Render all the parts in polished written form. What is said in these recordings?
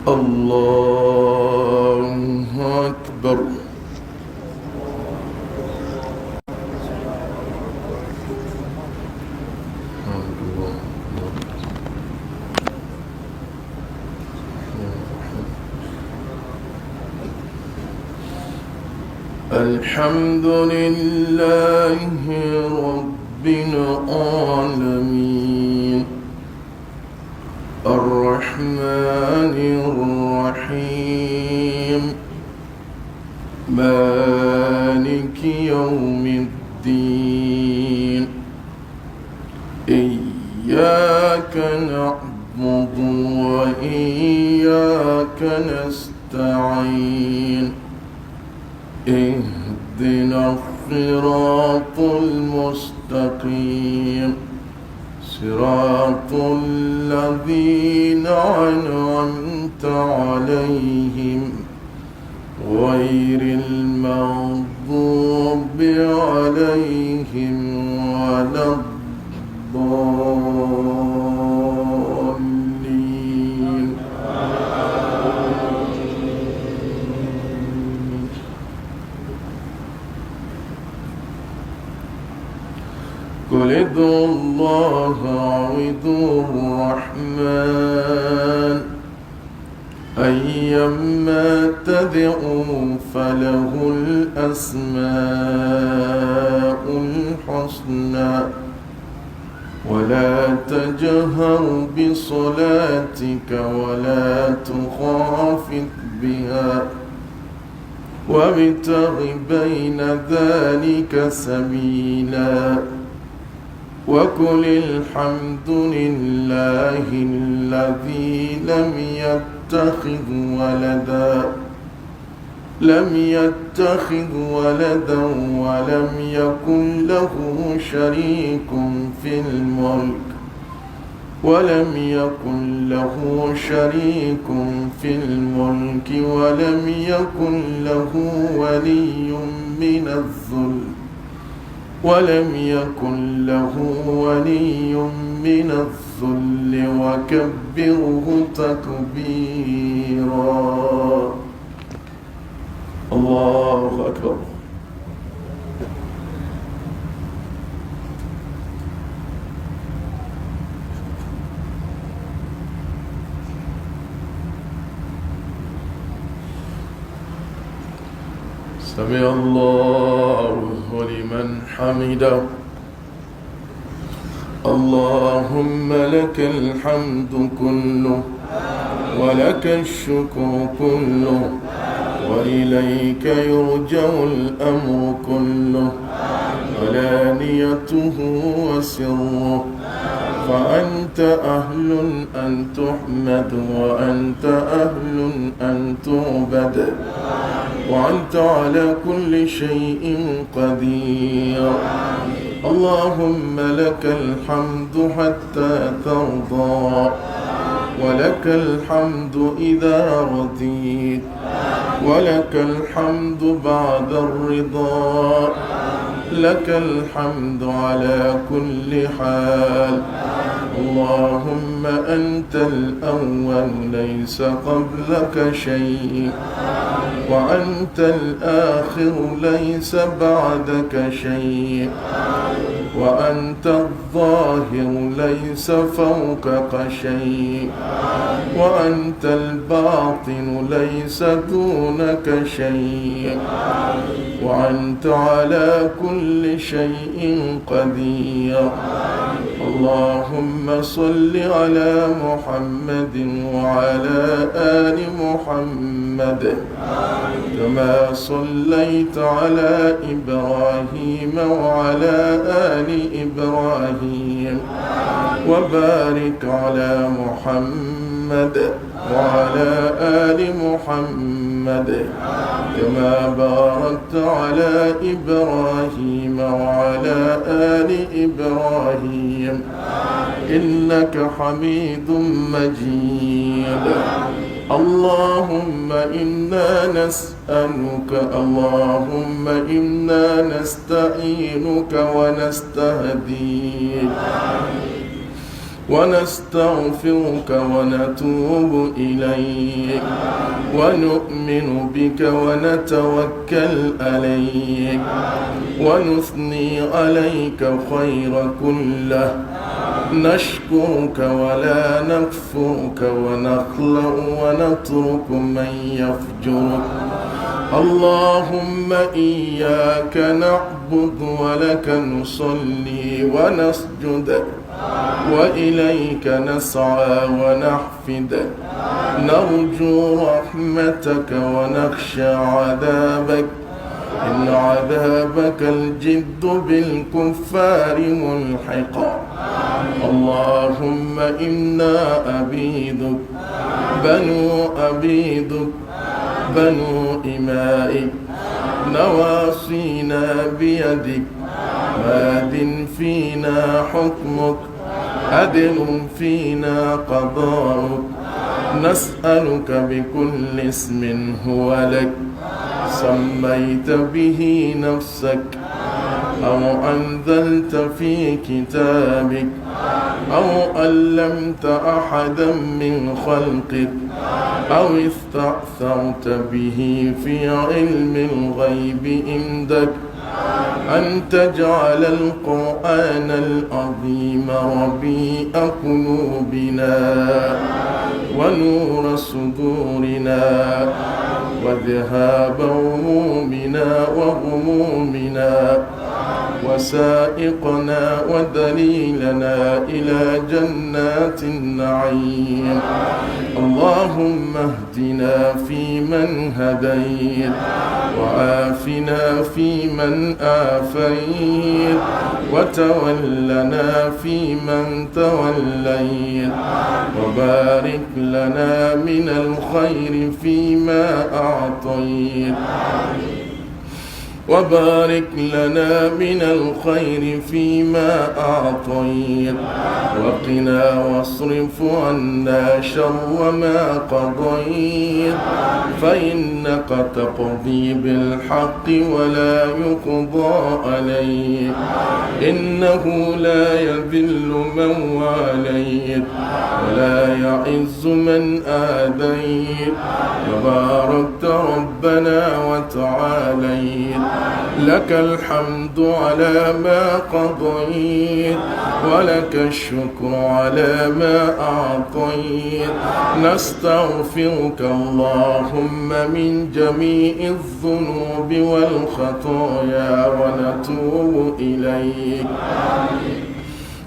الله أكبر. الحمد لله رب العالمين الرحمن الرحيم مالك يوم الدين إياك نعبد وإياك نستعين اهدنا الصراط المستقيم صراط الذين أنعمت عليهم غير المغضوب عليهم ولا الضالين. قل ادعوا الله أو ادعوا الرحمن أيما تدعوا فله الأسماء الحسنى ولا تجهر بصلاتك ولا تخافت بها وابتغ بين ذلك سبيلا وقل الحمد لله الذي لم يتخذ ولدا ولم يكن له شريك في الملك ولم يكن له ولي من الذل وكبره تكبيرا. الله أكبر. سمع الله لمن حمده. اللهم لك الحمد كله ولك الشكر كله وإليك يرجع الأمر كله علانيته وسره فأنت أهل أن تحمد وأنت أهل أن تعبد وأنت على كل شيء قدير. اللهم لك الحمد حتى ترضى ولك الحمد إذا رضيت ولك الحمد بعد الرضا لك الحمد على كل حال. اللهم أنت الأول ليس قبلك شيء وأنت الآخر ليس بعدك شيء وأنت الظاهر ليس فوقك شيء وأنت الباطن ليس دونك شيء وأنت على كل شيء قدير. اللهم صل على محمد وعلى آل محمد كما صليت على إبراهيم وعلى آل إبراهيم وبارك على محمد وعلى آل محمد كما باركت على إبراهيم وعلى آل إبراهيم إنك حميد مجيد. اللهم إنا نسألك اللهم إنا نستعينك ونستهديك ونستغفرك ونتوب إليك ونؤمن بك ونتوكل عليك ونثني عليك خير كله نشكرك ولا نكفرك ونخلع ونترك من يفجرك اللهم إياك نعبد ولك نصلي ونسجد وإليك نسعى ونحفد نرجو رحمتك ونخشى عذابك إن عذابك الجد بالكفار ملحق اللهم إنا عبيدك بنو عبيدك بنو إمائك نواصينا بيدك ماد فينا حكمك عدل فينا قضاؤك نسألك بكل اسم هو لك سميت به نفسك أو أنزلت في كتابك أو علمت أحدا من خلقك أو استأثرت به في علم الغيب عندك أن تجعل القرآن العظيم ربيع قلوبنا ونور صدورنا وذهاب همومنا وغمومنا وسائقنا ودليلنا إلى جنات النعيم اللهم اهدنا فيمن هديت وعافنا فيمن آفيت وتولنا فيمن توليت وبارك لنا من الخير فيما أعطيت وبارك لنا من الخير فيما أعطيت وقنا واصرف عنا شر ما قضيت فإنك تقضي بالحق ولا يقضى عليك إنه لا يذل من واليت ولا يعز من آديت تباركت ربنا وتعاليت لك الحمد على ما قضيت ولك الشكر على ما أعطيت نستغفرك اللهم من جميع الذنوب والخطايا ونتوب إليك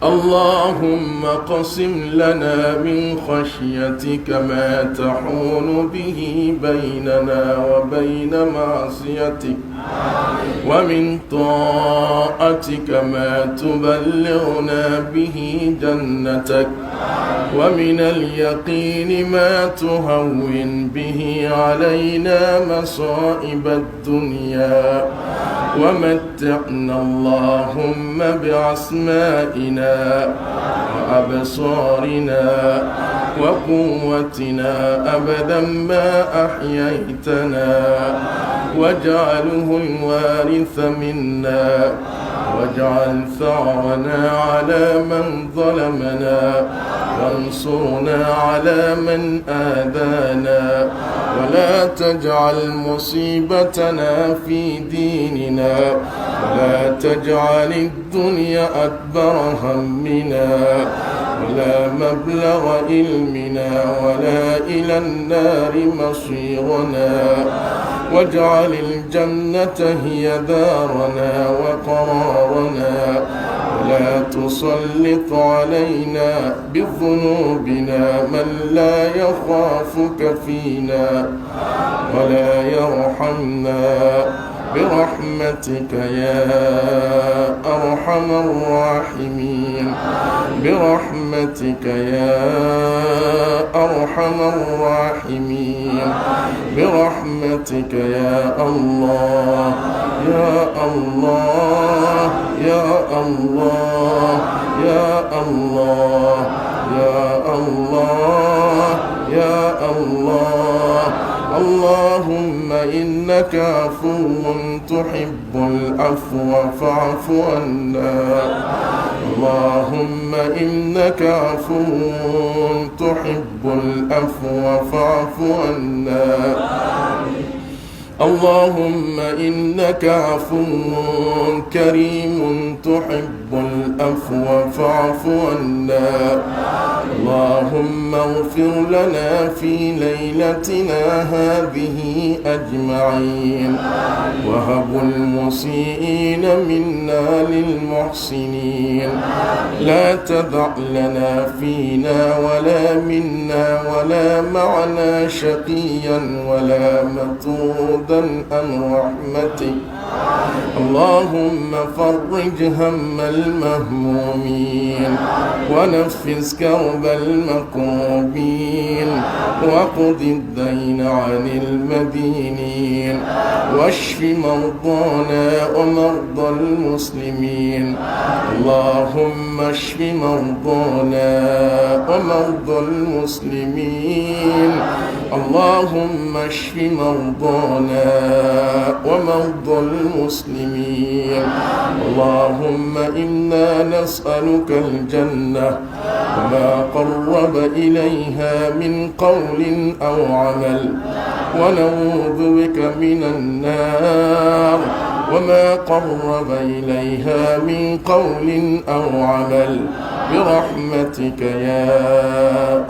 اللهم قسم لنا من خشيتك ما تحول به بيننا وبين معصيتك ومن طاعتك ما تبلغنا به جنتك ومن اليقين ما تهون به علينا مصائب الدنيا ومتعنا اللهم بأسمائنا وأبصارنا وقوتنا أبدا ما أحييتنا واجعله الوارث منا واجعل ثأرنا على من ظلمنا وانصرنا على من آذانا ولا تجعل مصيبتنا في ديننا ولا تجعل الدنيا أكبر همنا ولا مبلغ علمنا ولا إلى النار مصيرنا واجعل الجنة هي دارنا وقرارنا ولا تسلط علينا بذنوبنا من لا يخافك فينا ولا يرحمنا برحمتك يا أرحم الراحمين برحمتك يا أرحم الراحمين برحمتك يا الله يا الله يا الله يا الله يا الله يا الله اللهم إنك عفو تحب العفو فاعف عنا اللهم إنك عفو تحب العفو فاعف عنا. اللهم إنك عفو كريم تحب العفو فاعف عنا. اللهم اغفر لنا في ليلتنا هذه أجمعين، وهب المسيئين منا للمحسنين. لا تدع لنا فينا ولا منا ولا معنا شقيا ولا مطرودا عن رحمتك. اللهم فرج هم المهمومين، ونفس كرب المكروبين، وقض الدين عن المدينين، واشف مرضانا ومرضى المسلمين. اللهم اشف مرضانا ومرضى المسلمين. اللهم اشف مرضانا ومرضى المسلمين. اللهم إنا نسألك الجنة وما قرب إليها من قول أو عمل، ونعوذ بك من النار وما قرب إليها من قول أو عمل، برحمتك يا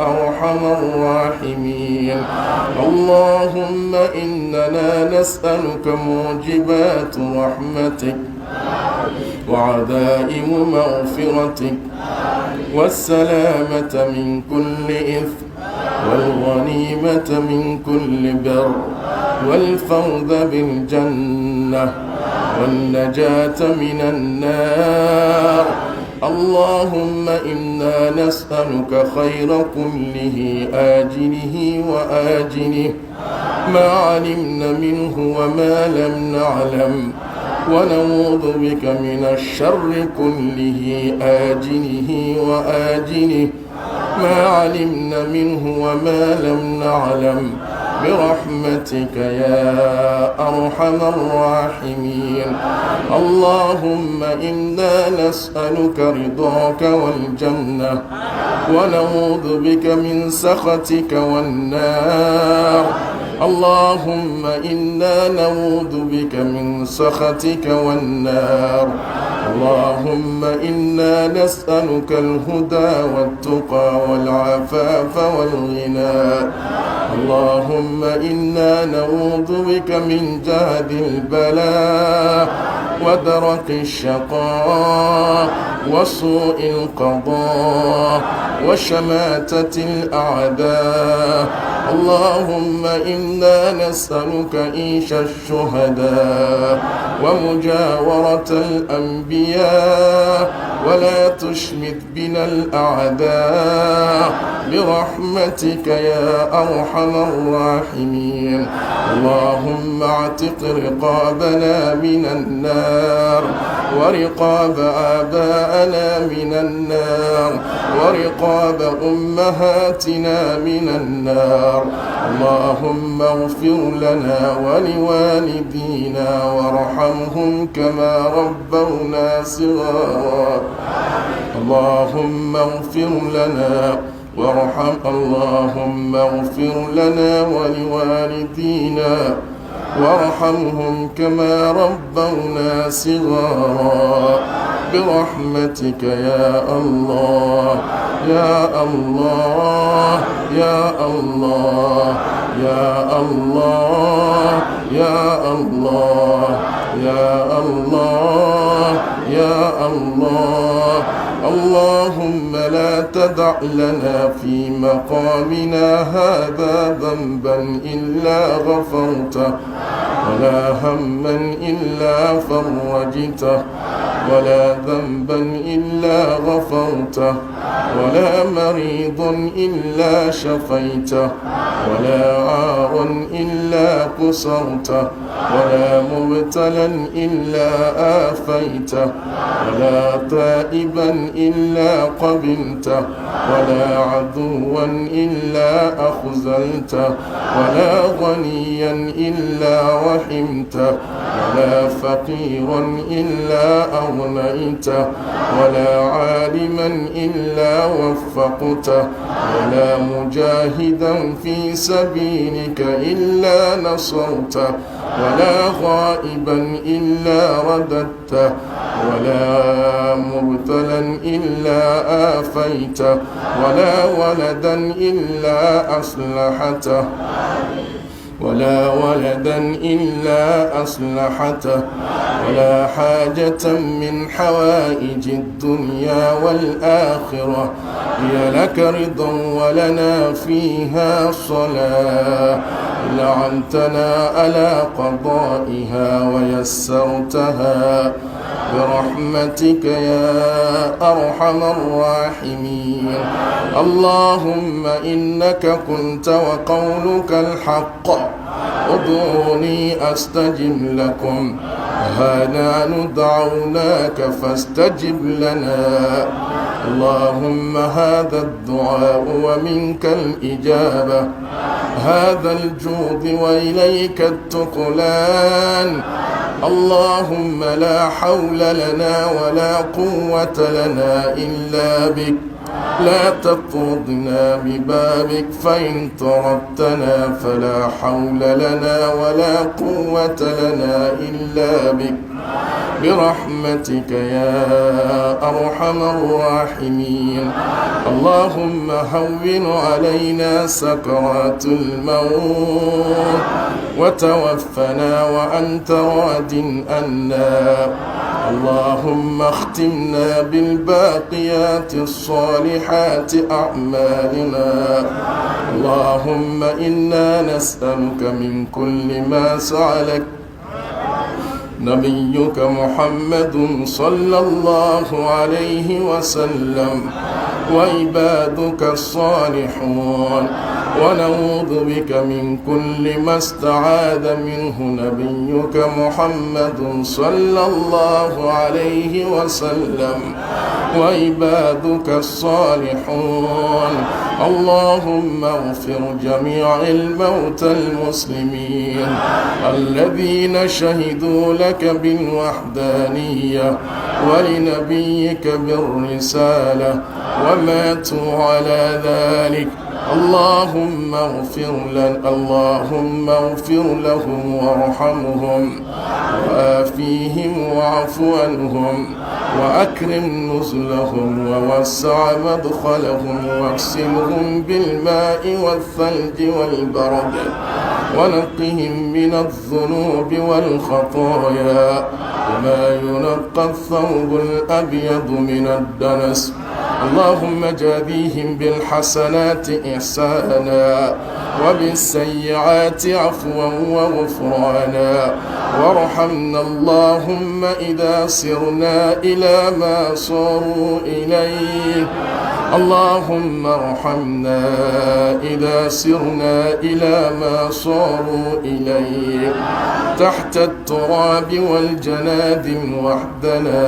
أرحم الراحمين. اللهم إننا نسألك موجبات رحمتك وعزائم مغفرتك والسلامة من كل إثم والغنيمة من كل بر والفوز بالجنة والنجاة من النار. اللهم إنا نسألك خير كله آجله وآجله ما علمنا منه وما لم نعلم، ونعوذ بك من الشر كله آجله وآجله ما علمنا منه وما لم نعلم، برحمتك يا أرحم الراحمين. اللهم إنا نسألك رضاك والجنة، ونعوذ بك من سخطك والنار. اللهم إنا نعوذ بك من سخطك والنار. اللهم إنا نسألك الهدى والتقى والعفاف والغنى. اللهم إنا نعوذ بك من جهد البلاء ودرك الشقاء وسوء القضاء وشماتة الأعداء. اللهم إنا نسألك عيش الشهداء ومجاورة الأنبياء، ولا تشمت بنا الأعداء، برحمتك يا أرحم الراحمين. اللهم اعتق رقابنا من النار، ورقاب آبائنا من النار، ورقاب أمهاتنا من النار. اللهم اغفر لنا ولوالدينا وارحمهم كما ربونا صغارا. اللهم اغفر لنا اللهم اغفر لنا ولوالدينا وارحمهم كما ربونا صغارا، برحمتك يا الله يا الله يا الله يا الله يا الله يا الله يا الله. اللهم لا تدع لنا في مقامنا هذا ذنبا إلا غفرته، ولا هما إلا فرجته، ولا ذنبا إلا غفرته، ولا مريضا إلا شفيته، ولا عارا إلا قصرته، ولا مبتلا إلا آفيته، ولا تائبا إلا قبلته، ولا عدوا إلا أخزلته ولا غنيا إلا رحمته ولا فقيرا إلا أغنيته ولا عالما إلا وفقته ولا مجاهدا في سبيلك إلا نصرته ولا غائبا إلا رددته ولا مبتلا إلا آفيته ولا ولدا إلا أصلحته ولا ولدا إلا أصلحته ولا حاجة من حوائج الدنيا والآخرة هي لك رضا ولنا فيها صلاة لعنتنا على قضائها ويسرتها برحمتك يا أرحم الراحمين. اللهم إنك قلت وقولك الحق ادعوني أستجب لكم هذا دعوناك فاستجب لنا. اللهم هذا الدعاء ومنك الإجابة هذا الجود وإليك التقلان. اللهم لا حول لنا ولا قوة لنا إلا بك لا تطردنا ببابك فإن طردتنا فلا حول لنا ولا قوة لنا إلا بك برحمتك يا أرحم الراحمين. اللهم هون علينا سكرات الموت وتوفنا وأنت راض عنا. اللهم اختمنا بالباقيات الصالحات أعمالنا. اللهم إنا نسألك من كل ما سألك نبيك محمد صلى الله عليه وسلم وعبادك الصالحون ونعوذ بك من كل ما استعاذ منه نبيك محمد صلى الله عليه وسلم وعبادك الصالحون. اللهم اغفر جميع الموتى المسلمين الذين شهدوا لك بالوحدانية ولنبيك بالرسالة وماتوا على ذلك. اللهم اغفر لهم وارحمهم وآفيهم واعف عنهم وأكرم نزلهم ووسع مدخلهم واغسلهم بالماء والثلج والبرد ونقهم من الذنوب والخطايا وما ينقى الثوب الأبيض من الدنس. اللهم جازيهم بالحسنات إحسانا وبالسيئات عفوا وغفرانا وارحمنا اللهم إذا سرنا إلى ما صاروا إليه. اللهم ارحمنا إذا سرنا إلى ما صاروا إليه تحت التراب والجنادم وحدنا.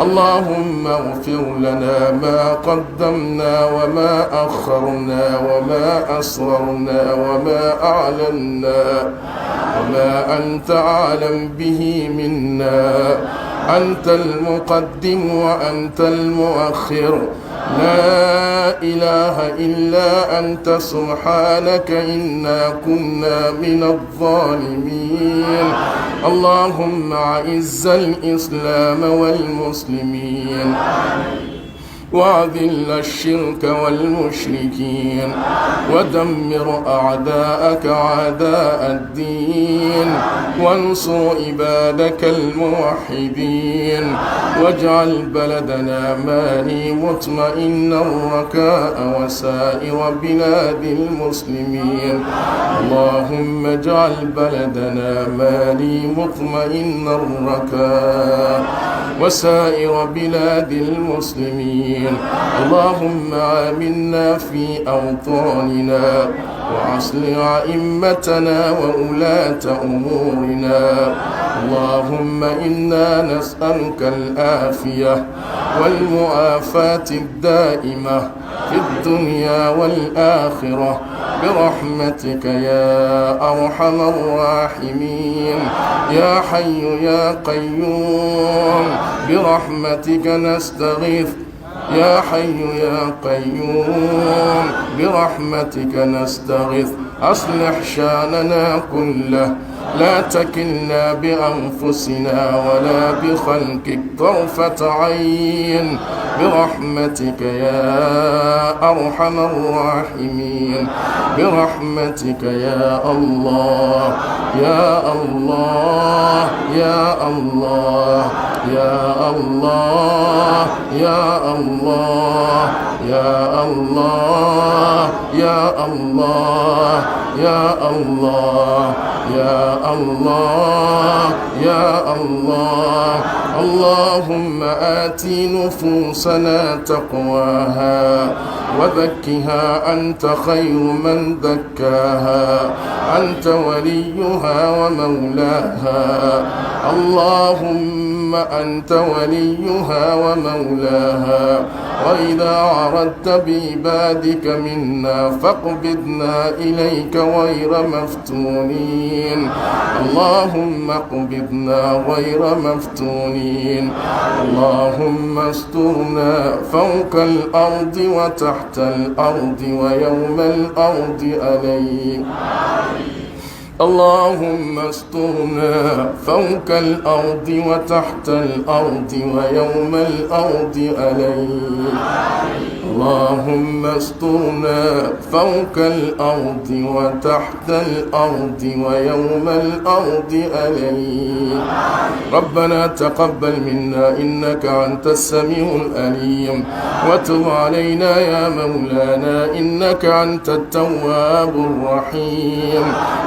اللهم اغفر لنا ما قدمنا وما أخرنا وما أسررنا وما أعلنا وما أنت أعلم به منا. أنت المقدم وأنت المؤخر لا إله إلا أنت سبحانك إنا كنا من الظالمين. اللهم أعز الإسلام والمسلمين وأذل الشرك والمشركين ودمر أعداءك أعداء الدين وانصر عبادك الموحدين واجعل بلدنا مالي مطمئنا رخاء وسائر بلاد المسلمين. اللهم اجعل بلدنا مالي مطمئنا رخاء وسائر بلاد المسلمين. اللهم آمنا في أوطاننا وأصلح أئمتنا وولاة أمورنا. اللهم إنا نسألك العافية والمعافاة الدائمة في الدنيا والآخرة برحمتك يا أرحم الراحمين. يا حي يا قيوم برحمتك نستغيث. يا حي يا قيوم برحمتك نستغيث. أصلح شأننا كله، لا تكلنا بأنفسنا ولا بخلقك طرفة عين برحمتك يا أرحم الراحمين. برحمتك يا الله يا الله يا الله يا الله يا الله يا الله يا الله يا الله يا الله يا الله. اللهم آت نفوسنا تقواها وزكها أنت خير من زكاها، أنت وليها ومولاها. اللهم أنت وليها ومولاها، وإذا عرضت بعبادك منا فاقبضنا إليك غير مفتونين. اللهم اقبضنا غير مفتونين. اللهم استرنا فوق الأرض وتحت الأرض ويوم الأرض عليك. اللهم استرنا فوق الأرض وتحت الأرض ويوم الأرض عليك. اللهم استرنا فوق الأرض وتحت الأرض ويوم الأرض عليك. ربنا تقبل منا إنك أنت السميع العليم، وتب علينا يا مولانا إنك أنت التواب الرحيم.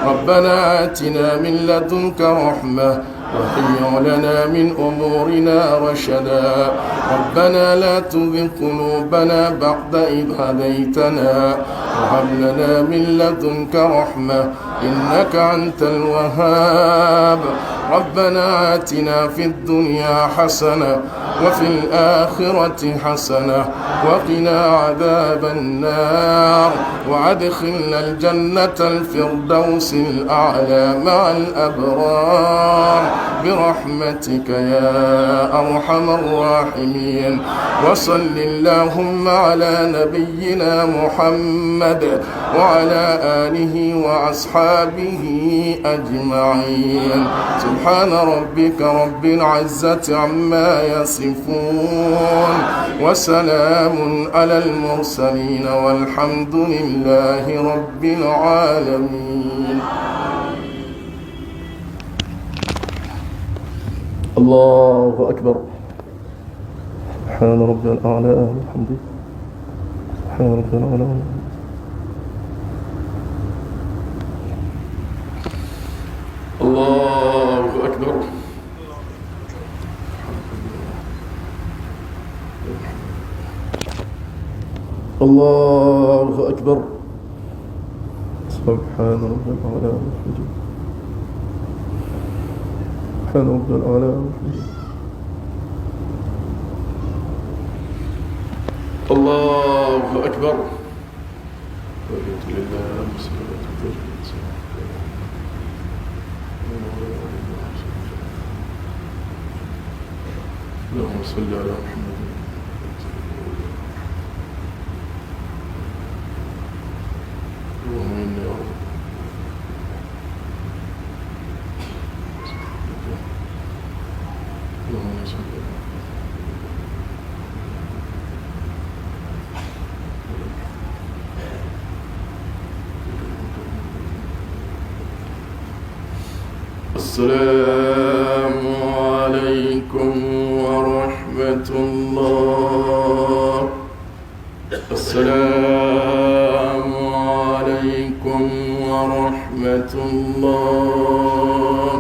ربنا آتنا من لدنك رحمة وهيئ لنا من أمورنا رشدا. ربنا لا تزغ قلوبنا بعد إذ هديتنا وهب لنا من لدنك رحمة إنك أنت الوهاب. ربنا آتنا في الدنيا حسنة وفي الآخرة حسنة وقنا عذاب النار، وأدخلنا الجنة الفردوس الأعلى مع الأبرار برحمتك يا أرحم الراحمين. وصل اللهم على نبينا محمد وعلى آله وأصحابه أجمعين. سبحان ربك رب العزة عما يصفون، وسلام على المرسلين، والحمد لله رب العالمين. الله أكبر. سبحان ربي الأعلى والحمد. سبحان ربي الأعلى. الله أكبر. الله أكبر. سبحان ربي الأعلى والحمد. سبحان ربي الأعلى والحمد. الله أكبر. الحمد لله والصلاة والسلام. اللهم صل على محمد. اللهم إني أعوذ اللهم صل على السلام عليكم ورحمة الله. السلام عليكم ورحمة الله.